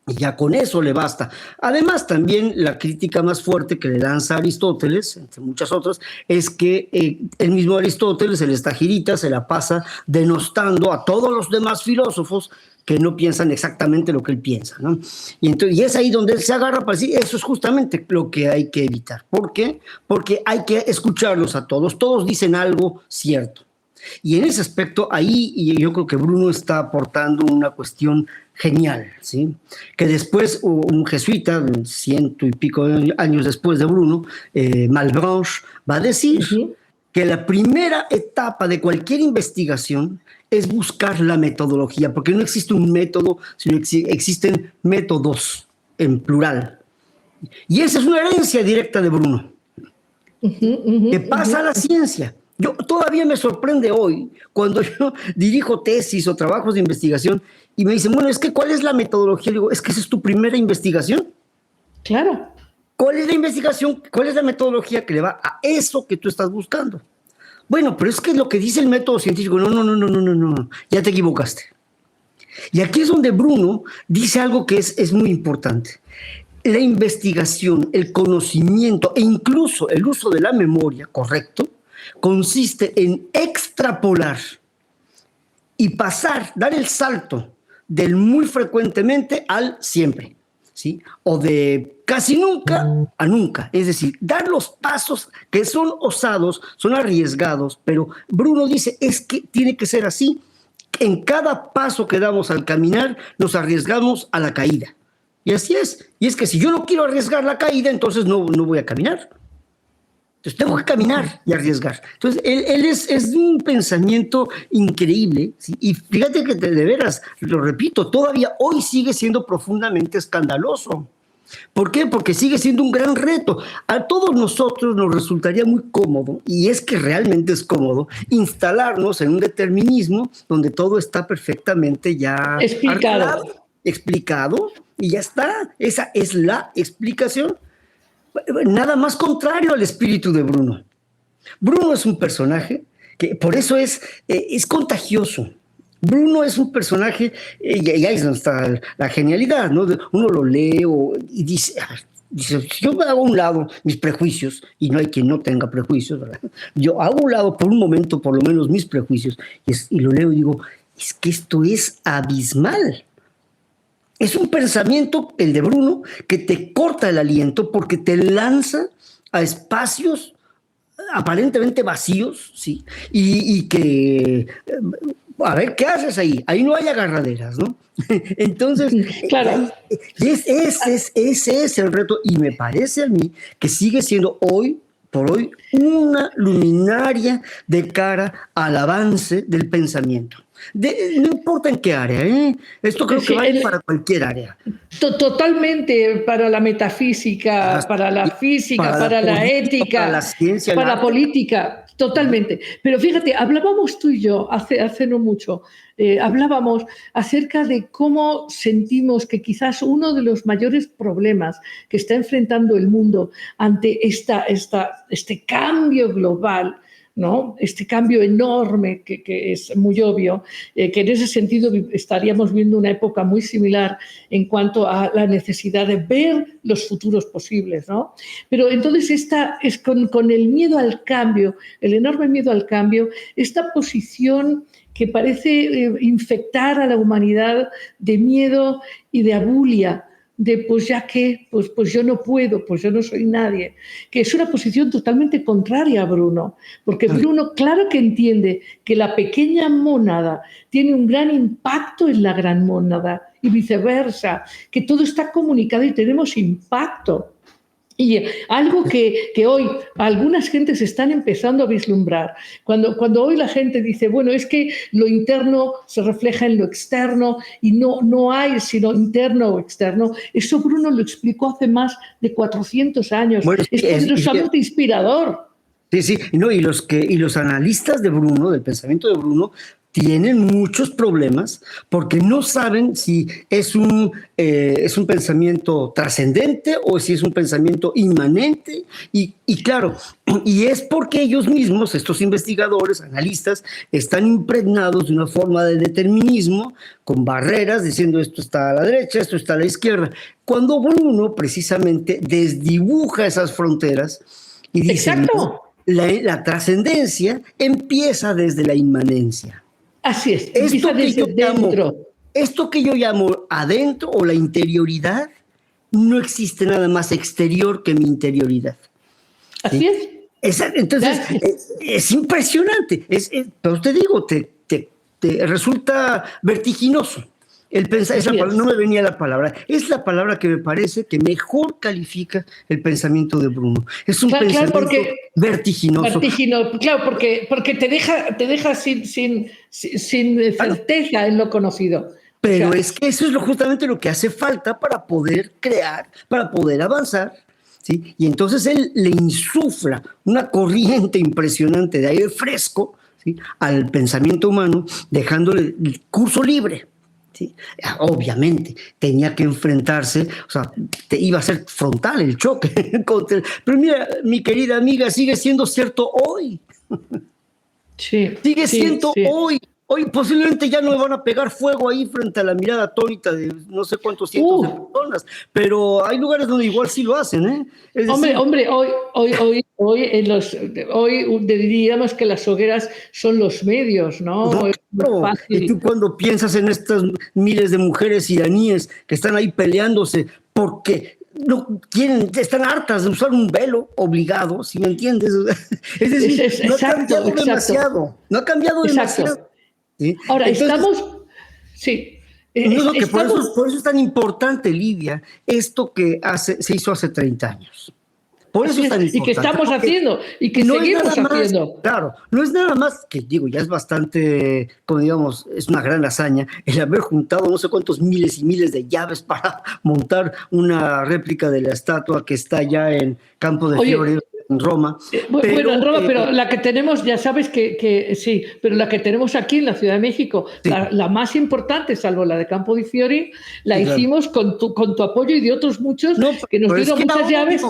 y ya con eso le basta. Además, también la crítica más fuerte que le lanza Aristóteles, entre muchas otras, es que el mismo Aristóteles, el estagirita, se la pasa denostando a todos los demás filósofos que no piensan exactamente lo que él piensa, ¿no? Y es ahí donde él se agarra para decir, eso es justamente lo que hay que evitar. ¿Por qué? Porque hay que escucharlos a todos. Todos dicen algo cierto. Y en ese aspecto, ahí y yo creo que Bruno está aportando una cuestión genial, ¿sí? Que después un jesuita, 100 y pico años después de Bruno, Malebranche, va a decir que la primera etapa de cualquier investigación es buscar la metodología, porque no existe un método, sino existen métodos en plural. Y esa es una herencia directa de Bruno, que pasa a la ciencia. Yo todavía me sorprende hoy cuando yo dirijo tesis o trabajos de investigación y me dicen, bueno, es que ¿cuál es la metodología? Digo, es que esa es tu primera investigación. Claro. ¿Cuál es la investigación? ¿Cuál es la metodología que le va a eso que tú estás buscando? Bueno, pero es que lo que dice el método científico, no, ya te equivocaste. Y aquí es donde Bruno dice algo que es muy importante. La investigación, el conocimiento e incluso el uso de la memoria, correcto, consiste en extrapolar y pasar, dar el salto del muy frecuentemente al siempre, ¿sí? O de casi nunca a nunca. Es decir, dar los pasos que son osados, son arriesgados, pero Bruno dice, es que tiene que ser así. En cada paso que damos al caminar, nos arriesgamos a la caída. Y así es. Y es que si yo no quiero arriesgar la caída, entonces no voy a caminar. Entonces tengo que caminar y arriesgar. Entonces él es un pensamiento increíble, ¿sí? Y fíjate que de veras, lo repito, todavía hoy sigue siendo profundamente escandaloso. ¿Por qué? Porque sigue siendo un gran reto. A todos nosotros nos resultaría muy cómodo, y es que realmente es cómodo, instalarnos en un determinismo donde todo está perfectamente ya explicado, y ya está. Esa es la explicación. Nada más contrario al espíritu de Bruno. Bruno es un personaje que por eso es contagioso. Bruno es un personaje, y ahí es donde está la genialidad, ¿no? Uno lo lee y dice, yo me hago a un lado mis prejuicios, y no hay quien no tenga prejuicios, ¿verdad? Yo hago a un lado por un momento, por lo menos, mis prejuicios, y lo leo y digo, es que esto es abismal. Es un pensamiento, el de Bruno, que te corta el aliento porque te lanza a espacios aparentemente vacíos, ¿sí? Y que, a ver, ¿qué haces ahí? Ahí no hay agarraderas, ¿no? Entonces, Claro. ese es el reto, y me parece a mí que sigue siendo hoy por hoy una luminaria de cara al avance del pensamiento. No importa en qué área, ¿eh? Esto creo que Sí, vale para cualquier área. Totalmente, para la metafísica, para la física, Para la para la política, para la ética, ciencia, el para la arte. política, totalmente. Pero fíjate, hablábamos tú y yo hace no mucho, hablábamos acerca de cómo sentimos que quizás uno de los mayores problemas que está enfrentando el mundo ante este cambio global, ¿no? Este cambio enorme que es muy obvio, que en ese sentido estaríamos viendo una época muy similar en cuanto a la necesidad de ver los futuros posibles, ¿no? Pero entonces esta es con el miedo al cambio, el enorme miedo al cambio, esta posición que parece infectar a la humanidad de miedo y de abulia, de pues ya que, pues yo no puedo, pues yo no soy nadie, que es una posición totalmente contraria a Bruno, porque Bruno claro que entiende que la pequeña mónada tiene un gran impacto en la gran mónada y viceversa, que todo está comunicado y tenemos impacto. Y algo que hoy algunas gentes están empezando a vislumbrar, cuando hoy la gente dice, bueno, es que lo interno se refleja en lo externo y no hay sino interno o externo, eso Bruno lo explicó hace más de 400 años, Bueno, es sí, poderosamente inspirador. sí, sí, no, y los analistas de Bruno, del pensamiento de Bruno, tienen muchos problemas porque no saben si es un pensamiento trascendente o si es un pensamiento inmanente. Y claro, y es porque ellos mismos, estos investigadores, analistas, están impregnados de una forma de determinismo con barreras diciendo esto está a la derecha, esto está a la izquierda. Cuando Bruno precisamente desdibuja esas fronteras y dice, no, Exacto, la trascendencia empieza desde la inmanencia. así es, empieza Esto que yo desde llamo, dentro, esto que yo llamo adentro o la interioridad, no existe nada más exterior que mi interioridad. así ¿Sí? es. Entonces, Ya, es impresionante. Pero te digo, te resulta vertiginoso. El pensar, así no es. me venía la palabra, es la palabra que me parece que mejor califica el pensamiento de Bruno. Es un Claro, pensamiento porque vertiginoso. vertiginoso, claro, porque te deja sin Claro, certeza en lo conocido. O pero sea, es que eso es justamente lo que hace falta para poder crear, para poder avanzar, ¿sí? Y entonces él le insufla una corriente impresionante de aire fresco, ¿sí?, al pensamiento humano, dejándole el curso libre. ¿Sí? Obviamente tenía que enfrentarse, o sea, iba a ser frontal el choque. Pero mira, mi querida amiga, sigue siendo cierto hoy. sí, Sigue sí, siendo sí. hoy. Hoy posiblemente ya no me van a pegar fuego ahí frente a la mirada atónita de no sé cuántos cientos de Uh, personas, pero hay lugares donde igual sí lo hacen, ¿eh? Es hombre, decir, hombre, hoy diríamos que las hogueras son los medios, ¿no? no, Es muy claro. Y fácil. tú cuando piensas en estas miles de mujeres iraníes que están ahí peleándose porque no quieren, están hartas de usar un velo obligado, ¿si me entiendes? Es decir, no ha Exacto, cambiado exacto, demasiado, no ha cambiado demasiado. exacto. ¿Sí? Ahora, Entonces, sí, no, no, que estamos, por eso es tan importante, Lidia, esto que se hizo hace 30 años. Por eso así es es, tan y que importante, estamos porque haciendo, y que no es seguimos nada más, haciendo. claro, no es nada más, que digo, ya es bastante, como digamos, es una gran hazaña el haber juntado no sé cuántos miles y miles de llaves para montar una réplica de la estatua que está ya en Campo de Fiore, Oye, en Roma. bueno, en Pero, Roma, pero la que tenemos, ya sabes que sí, pero la que tenemos aquí en la Ciudad de México, sí, la más importante, salvo la de Campo di Fiori, la sí, claro. hicimos con tu apoyo y de otros muchos No, que nos pero es dieron que muchas llaves.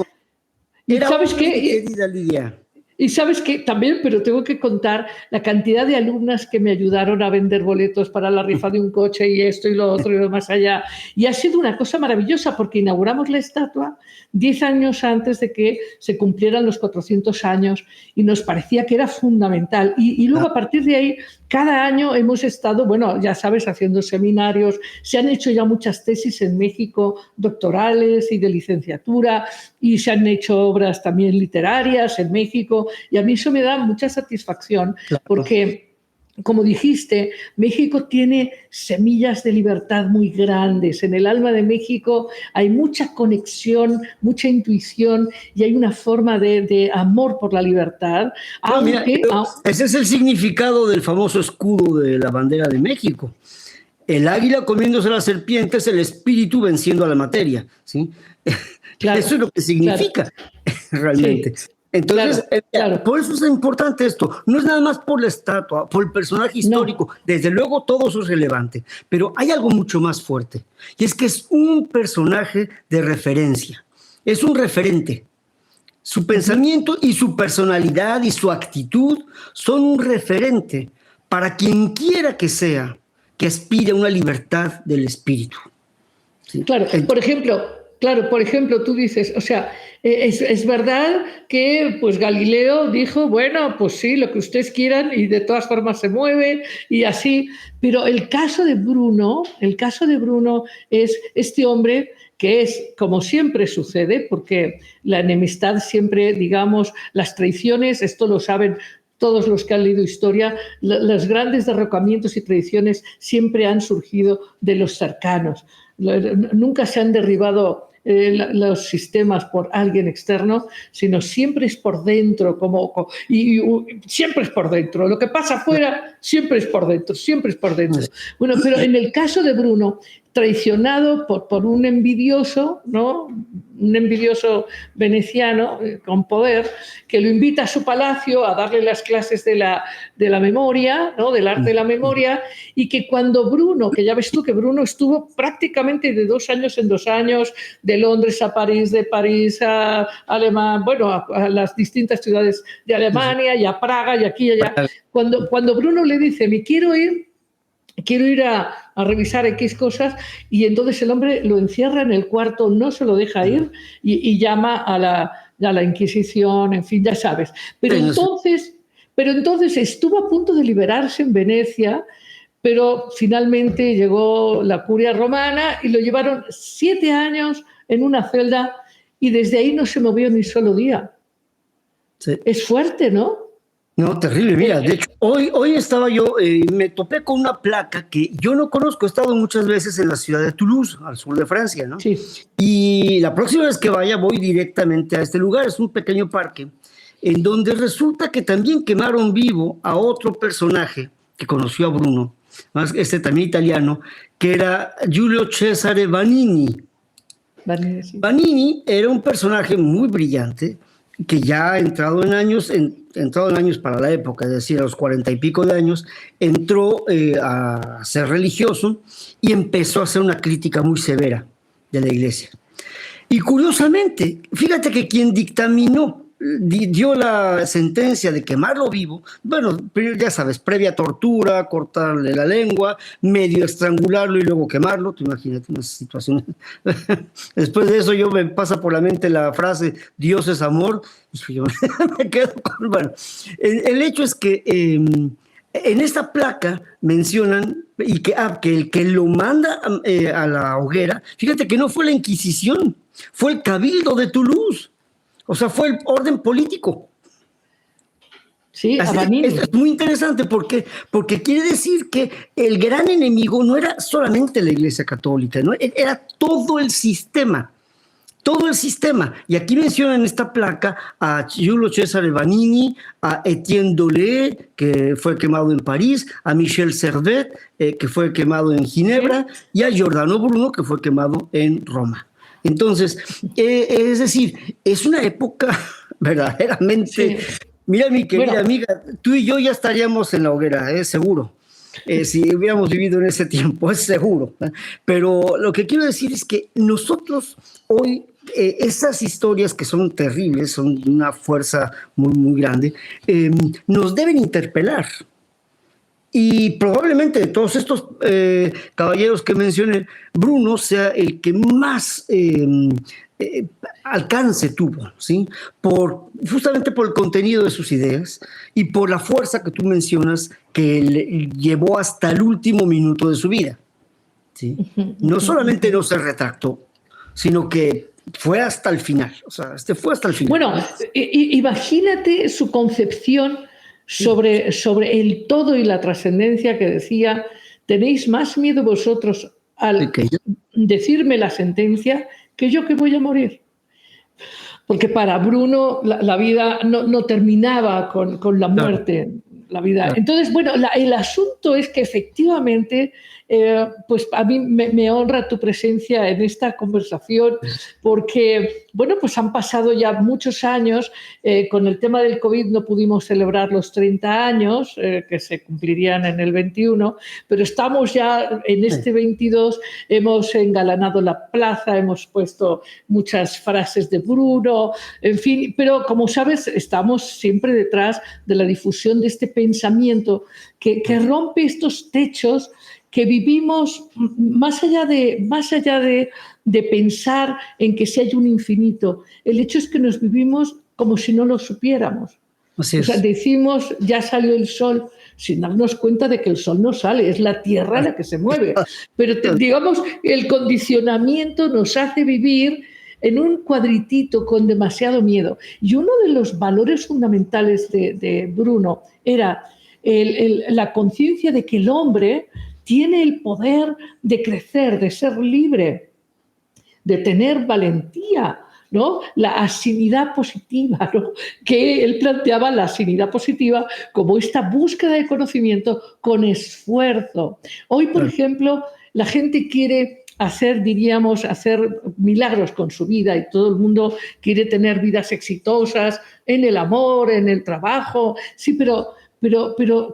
Y era sabes obvio, mi qué, querida Lidia. y sabes que también, pero tengo que contar la cantidad de alumnas que me ayudaron a vender boletos para la rifa de un coche y esto y lo otro y lo más allá. Y ha sido una cosa maravillosa porque inauguramos la estatua 10 años antes de que se cumplieran los 400 años y nos parecía que era fundamental. Y luego a partir de ahí Cada año hemos estado, bueno, ya sabes, haciendo seminarios, se han hecho ya muchas tesis en México, doctorales y de licenciatura, y se han hecho obras también literarias en México, y a mí eso me da mucha satisfacción, Claro. porque como dijiste, México tiene semillas de libertad muy grandes. En el alma de México hay mucha conexión, mucha intuición y hay una forma de amor por la libertad, Bueno, mira, aunque... ese es el significado del famoso escudo de la bandera de México. El águila comiéndose a las serpientes, el espíritu venciendo a la materia, ¿sí? Claro, Eso es lo que significa realmente. sí, Entonces, claro. por eso es importante esto. No es nada más por la estatua, por el personaje histórico. No. Desde luego todo eso es relevante, pero hay algo mucho más fuerte. Y es que es un personaje de referencia. Es un referente. Su pensamiento y su personalidad y su actitud son un referente para quien quiera que sea que aspire a una libertad del espíritu. ¿Sí? Claro, por ejemplo, tú dices, o sea, es verdad que pues Galileo dijo, bueno, pues sí, lo que ustedes quieran y de todas formas se mueve y así, pero el caso de Bruno es este hombre que es, como siempre sucede, porque la enemistad siempre, digamos, las traiciones, esto lo saben todos los que han leído historia, los grandes derrocamientos y traiciones siempre han surgido de los cercanos. Nunca se han derribado los sistemas por alguien externo, sino siempre es por dentro, y siempre es por dentro. Lo que pasa afuera siempre es por dentro, siempre es por dentro. Bueno, pero en el caso de Bruno, traicionado por un envidioso, ¿no? Un envidioso veneciano con poder, que lo invita a su palacio a darle las clases de la memoria, ¿no? Del arte de la memoria, y que cuando Bruno, que ya ves tú que Bruno estuvo prácticamente de 2 años en 2 años, de Londres a París, de París a Alemania, bueno, a las distintas ciudades de Alemania y a Praga y aquí y allá. Cuando Bruno le dice, me quiero ir a revisar X cosas, y entonces el hombre lo encierra en el cuarto, no se lo deja ir y llama a la Inquisición, en fin, ya sabes. Pero entonces estuvo a punto de liberarse en Venecia, pero finalmente llegó la curia romana y lo llevaron 7 años en una celda y desde ahí no se movió ni solo día. Sí. Es fuerte, ¿no? No, terrible. Mira, de hecho, hoy estaba yo, me topé con una placa que yo no conozco. He estado muchas veces en la ciudad de Toulouse, al sur de Francia, ¿no? Sí. Y la próxima vez que vaya voy directamente a este lugar. Es un pequeño parque en donde resulta que también quemaron vivo a otro personaje que conoció a Bruno, también italiano, que era Giulio Cesare Vanini. Vanini, sí. Vanini era un personaje muy brillante que ya entrado en años para la época, es decir, a los 40 y pico de años, entró a ser religioso y empezó a hacer una crítica muy severa de la iglesia. Y curiosamente, fíjate que quien dio la sentencia de quemarlo vivo, bueno, ya sabes, previa tortura, cortarle la lengua, medio estrangularlo y luego quemarlo, tú imagínate una situación. Después de eso me pasa por la mente la frase, Dios es amor, y yo me quedo con, bueno, el hecho es que en esta placa mencionan y que el que lo manda a la hoguera, fíjate que no fue la Inquisición, fue el Cabildo de Toulouse. O sea, fue el orden político. Sí, Así, esto es muy interesante porque quiere decir que el gran enemigo no era solamente la Iglesia Católica, ¿no? Era todo el sistema. Todo el sistema. Y aquí mencionan en esta placa a Giulio Cesare Vanini, a Etienne Dolet, que fue quemado en París, a Michel Servet, que fue quemado en Ginebra, y a Giordano Bruno, que fue quemado en Roma. Entonces, es decir, es una época verdaderamente... Sí. Mira, mi querida amiga, tú y yo ya estaríamos en la hoguera, seguro. Si hubiéramos vivido en ese tiempo, es seguro. Pero lo que quiero decir es que nosotros hoy, esas historias que son terribles, son de una fuerza muy, muy grande, nos deben interpelar. Y probablemente de todos estos caballeros que mencioné, Bruno sea el que más alcance tuvo, ¿sí? Justamente por el contenido de sus ideas y por la fuerza que tú mencionas que le llevó hasta el último minuto de su vida, ¿sí? No solamente no se retractó, sino que fue hasta el final, o sea, fue hasta el final. Bueno, imagínate su concepción sobre el todo y la trascendencia, que decía: tenéis más miedo vosotros al decirme la sentencia que yo, que voy a morir. Porque para Bruno la vida no terminaba con la muerte. La vida. Entonces, bueno, el asunto es que efectivamente, pues a mí me honra tu presencia en esta conversación, porque, bueno, pues han pasado ya muchos años. Con el tema del COVID no pudimos celebrar los 30 años, que se cumplirían en el 21, pero estamos ya en este 22, hemos engalanado la plaza, hemos puesto muchas frases de Bruno, en fin, pero como sabes, estamos siempre detrás de la difusión de este pensamiento que rompe estos techos que vivimos más allá de pensar en que si hay un infinito. El hecho es que nos vivimos como si no lo supiéramos. Así es. O sea, decimos, ya salió el sol, sin darnos cuenta de que el sol no sale, es la Tierra la que se mueve. Pero digamos, el condicionamiento nos hace vivir en un cuadritito con demasiado miedo. Y uno de los valores fundamentales de Bruno era la conciencia de que el hombre tiene el poder de crecer, de ser libre, de tener valentía, ¿no? La asinidad positiva, ¿no? Que él planteaba la asinidad positiva como esta búsqueda de conocimiento con esfuerzo. Hoy, por ejemplo, la gente quiere hacer milagros con su vida, y todo el mundo quiere tener vidas exitosas en el amor, en el trabajo. Sí, pero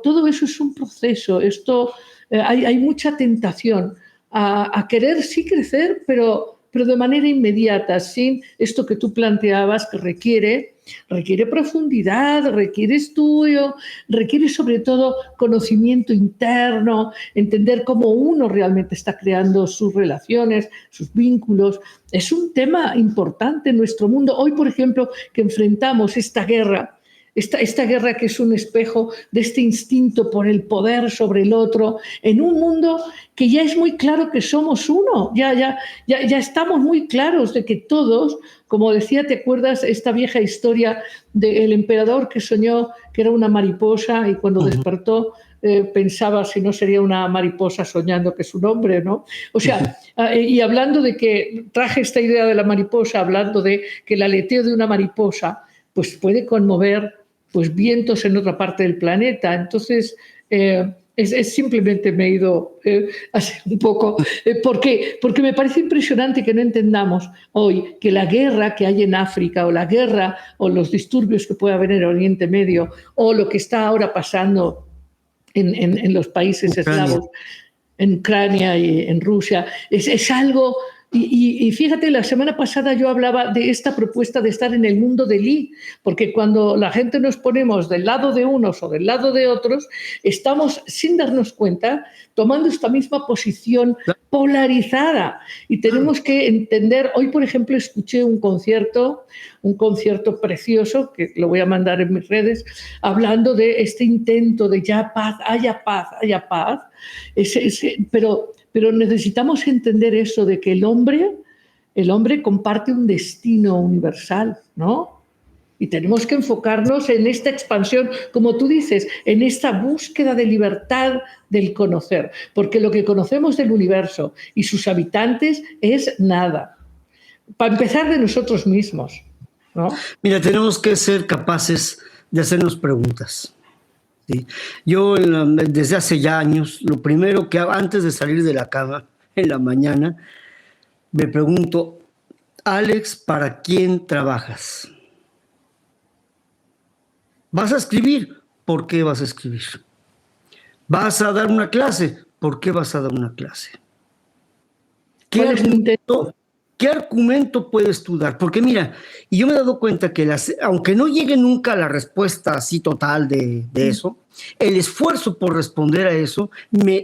todo eso es un proceso. Hay mucha tentación a querer sí crecer, pero de manera inmediata, sin esto que tú planteabas, que requiere profundidad, requiere estudio, requiere sobre todo conocimiento interno, entender cómo uno realmente está creando sus relaciones, sus vínculos. Es un tema importante en nuestro mundo. Hoy, por ejemplo, que enfrentamos esta guerra que es un espejo de este instinto por el poder sobre el otro, en un mundo que ya es muy claro que somos uno, ya estamos muy claros de que todos, como decía, ¿te acuerdas esta vieja historia del emperador que soñó que era una mariposa y cuando despertó pensaba si no sería una mariposa soñando que es un hombre, ¿no? O sea, y hablando de que traje esta idea de la mariposa, hablando de que el aleteo de una mariposa pues puede conmover pues vientos en otra parte del planeta. Entonces, simplemente me he ido así un poco, porque me parece impresionante que no entendamos hoy que la guerra que hay en África, o la guerra o los disturbios que puede haber en Oriente Medio, o lo que está ahora pasando en los países eslavos, en Ucrania y en Rusia, es algo. Y fíjate, la semana pasada yo hablaba de esta propuesta de estar en el mundo de Lee, porque cuando la gente nos ponemos del lado de unos o del lado de otros, estamos, sin darnos cuenta, tomando esta misma posición polarizada. Y tenemos que entender, hoy por ejemplo escuché un concierto precioso, que lo voy a mandar en mis redes, hablando de este intento de ya paz, haya paz, haya paz, pero necesitamos entender eso de que el hombre comparte un destino universal, ¿no? Y tenemos que enfocarnos en esta expansión, como tú dices, en esta búsqueda de libertad del conocer, porque lo que conocemos del universo y sus habitantes es nada. Para empezar, de nosotros mismos, ¿no? Mira, tenemos que ser capaces de hacernos preguntas. ¿Sí? Yo desde hace ya años, lo primero que hago antes de salir de la cama en la mañana, me pregunto, Alex, ¿para quién trabajas? ¿Vas a escribir? ¿Por qué vas a escribir? ¿Vas a dar una clase? ¿Por qué vas a dar una clase? ¿Qué argumento puedes tú dar? Porque mira, y yo me he dado cuenta que aunque no llegue nunca a la respuesta así total de eso, el esfuerzo por responder a eso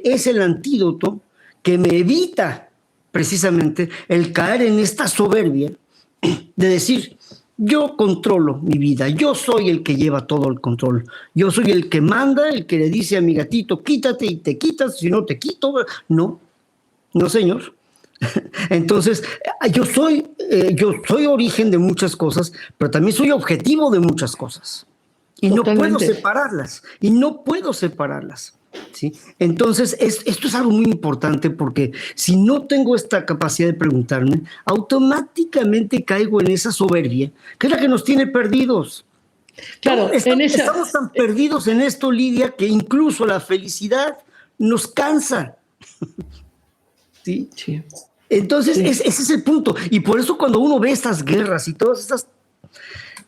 es el antídoto que me evita precisamente el caer en esta soberbia de decir, yo controlo mi vida, yo soy el que lleva todo el control, yo soy el que manda, el que le dice a mi gatito, quítate y te quitas, si no te quito, no, no señor. Entonces, yo soy origen de muchas cosas, pero también soy objetivo de muchas cosas. Y Totalmente. no puedo separarlas, ¿sí? Entonces, esto es algo muy importante porque si no tengo esta capacidad de preguntarme, automáticamente caigo en esa soberbia, que es la que nos tiene perdidos. Claro, Estamos tan perdidos en esto, Lidia, que incluso la felicidad nos cansa. ¿Sí? Sí. Entonces, Sí. ese es el punto. Y por eso cuando uno ve estas guerras y todas estas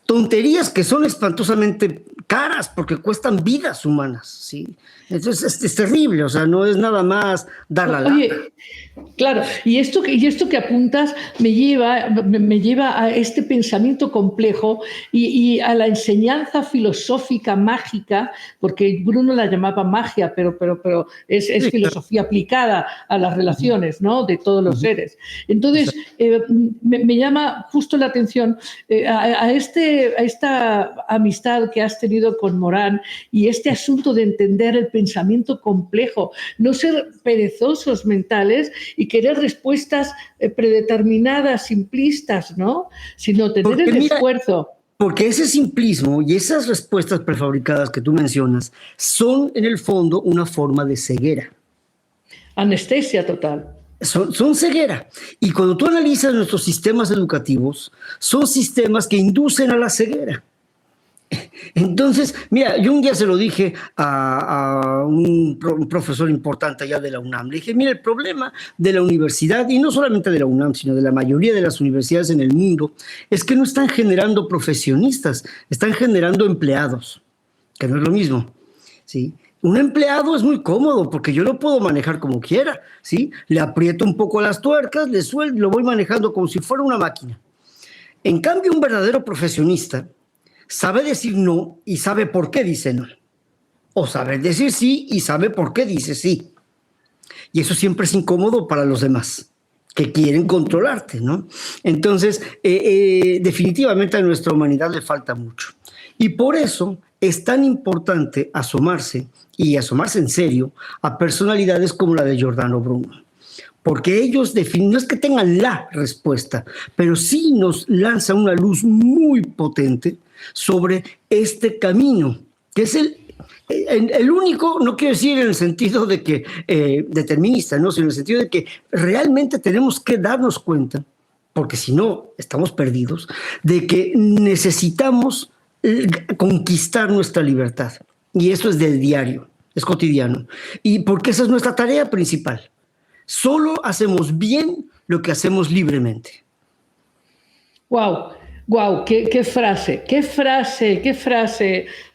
tonterías que son espantosamente caras porque cuestan vidas humanas, ¿sí? Entonces es terrible, o sea, no es nada más dar la lata. Oye, claro, y esto que apuntas me lleva a este pensamiento complejo y a la enseñanza filosófica mágica, porque Bruno la llamaba magia, pero es Sí, filosofía aplicada a las relaciones, ¿no?, de todos los seres. Entonces, me llama justo la atención a esta amistad que has tenido con Morán y este asunto de entender el pensamiento complejo, no ser perezosos mentales y querer respuestas predeterminadas, simplistas, ¿no? Sino tener porque el mira, esfuerzo. porque ese simplismo y esas respuestas prefabricadas que tú mencionas son en el fondo una forma de ceguera. Anestesia total. Son ceguera. Y cuando tú analizas nuestros sistemas educativos, son sistemas que inducen a la ceguera. Entonces, mira, yo un día se lo dije a un profesor importante allá de la UNAM. Le dije, mira, el problema de la universidad, y no solamente de la UNAM, sino de la mayoría de las universidades en el mundo, es que no están generando profesionistas, están generando empleados, que no es lo mismo, ¿sí? Un empleado es muy cómodo porque yo lo puedo manejar como quiera, ¿sí? Le aprieto un poco las tuercas, le suelto, lo voy manejando como si fuera una máquina. En cambio, un verdadero profesionista sabe decir no y sabe por qué dice no. O sabe decir sí y sabe por qué dice sí. Y eso siempre es incómodo para los demás, que quieren controlarte, ¿no? Entonces, definitivamente a nuestra humanidad le falta mucho. Y por eso es tan importante asomarse, y asomarse en serio, a personalidades como la de Giordano Bruno. Porque ellos no es que tengan la respuesta, pero sí nos lanzan una luz muy potente sobre este camino, que es el único, no quiero decir en el sentido de que determinista, ¿no? Sino en el sentido de que realmente tenemos que darnos cuenta, porque si no estamos perdidos, de que necesitamos conquistar nuestra libertad. Y eso es del diario, es cotidiano. Y porque esa es nuestra tarea principal. Solo hacemos bien lo que hacemos libremente. ¡Wow! ¡Wow! ¡Qué frase,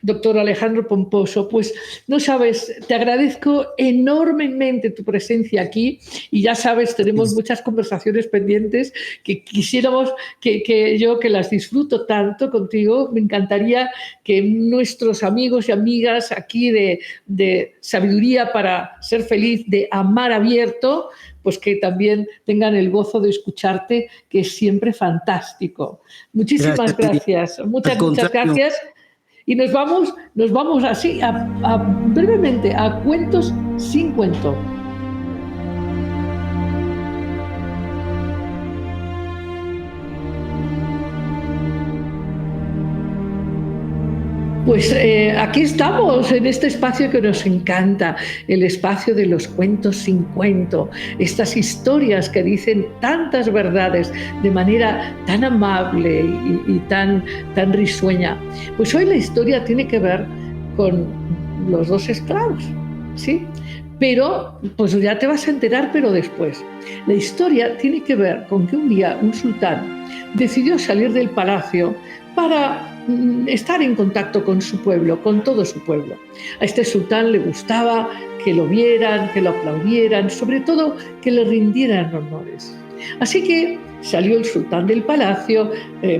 doctor Alejandro Pomposo! Pues no sabes, te agradezco enormemente tu presencia aquí y ya sabes, tenemos muchas conversaciones pendientes que quisiéramos que las disfruto tanto contigo. Me encantaría que nuestros amigos y amigas aquí de Sabiduría para Ser Feliz, de Amar Abierto, pues que también tengan el gozo de escucharte, que es siempre fantástico. Muchísimas gracias. Muchas gracias. Y nos vamos así, brevemente, a Cuentos sin Cuento. Pues aquí estamos, en este espacio que nos encanta, el espacio de los cuentos sin cuento, estas historias que dicen tantas verdades de manera tan amable y tan risueña. Pues hoy la historia tiene que ver con los dos esclavos, ¿sí? Pero, pues ya te vas a enterar, pero después. La historia tiene que ver con que un día un sultán decidió salir del palacio para estar en contacto con su pueblo, con todo su pueblo. A este sultán le gustaba que lo vieran, que lo aplaudieran, sobre todo que le rindieran honores. Así que salió el sultán del palacio,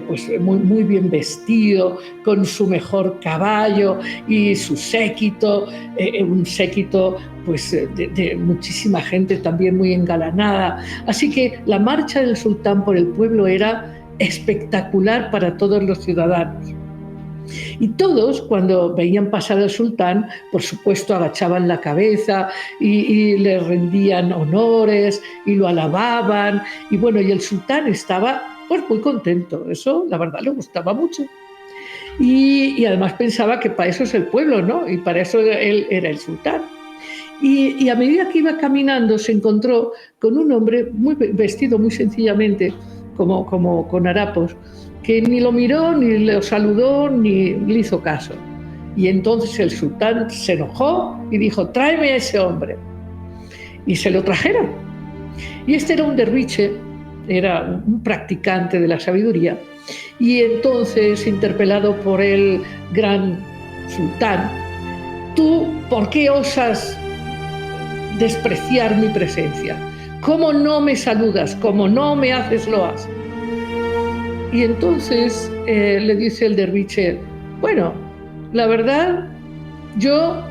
pues muy bien vestido, con su mejor caballo y su séquito, un séquito pues de muchísima gente también muy engalanada. Así que la marcha del sultán por el pueblo era espectacular para todos los ciudadanos. Y todos, cuando veían pasar al sultán, por supuesto agachaban la cabeza y le rendían honores y lo alababan. Y bueno, y el sultán estaba pues muy contento. Eso, la verdad, le gustaba mucho. Y además pensaba que para eso es el pueblo, ¿no? Y para eso él era el sultán. Y a medida que iba caminando se encontró con un hombre muy vestido muy sencillamente, como con harapos, que ni lo miró, ni lo saludó, ni le hizo caso. Y entonces el sultán se enojó y dijo: tráeme a ese hombre. Y se lo trajeron. Y este era un derviche, era un practicante de la sabiduría. Y entonces, interpelado por el gran sultán: ¿tú por qué osas despreciar mi presencia? ¿Cómo no me saludas? ¿Cómo no me haces loas? Y entonces le dice el derviche: bueno, la verdad, yo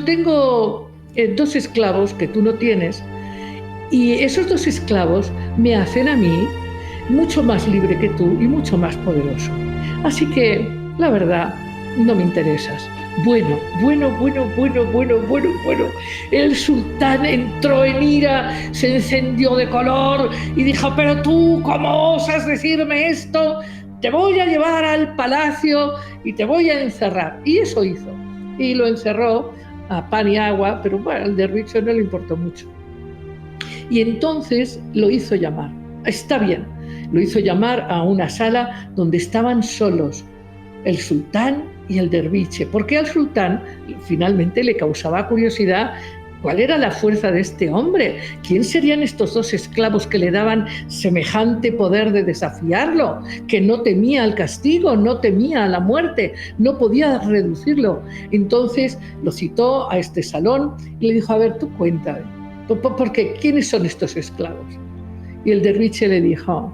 tengo 2 esclavos que tú no tienes, y esos 2 esclavos me hacen a mí mucho más libre que tú y mucho más poderoso. Así que, la verdad, no me interesas. Bueno. El sultán entró en ira, se encendió de color y dijo: pero tú, ¿cómo osas decirme esto? Te voy a llevar al palacio y te voy a encerrar. Y eso hizo. Y lo encerró a pan y agua, pero bueno, al derviche no le importó mucho. Y entonces lo hizo llamar. Está bien, lo hizo llamar a una sala donde estaban solos el sultán y el derviche, porque al sultán finalmente le causaba curiosidad cuál era la fuerza de este hombre, quién serían estos 2 esclavos que le daban semejante poder de desafiarlo, que no temía al castigo, no temía a la muerte, no podía reducirlo. Entonces lo citó a este salón y le dijo: a ver, tú cuéntame, ¿por qué? ¿Quiénes son estos esclavos? Y el derviche le dijo: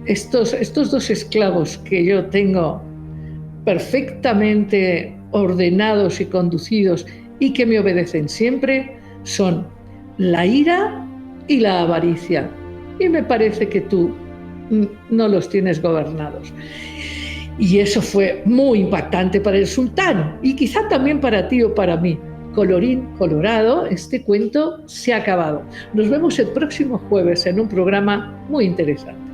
estos 2 esclavos que yo tengo perfectamente ordenados y conducidos y que me obedecen siempre son la ira y la avaricia. Y me parece que tú no los tienes gobernados. Y eso fue muy impactante para el sultán y quizá también para ti o para mí. Colorín colorado, este cuento se ha acabado. Nos vemos el próximo jueves en un programa muy interesante.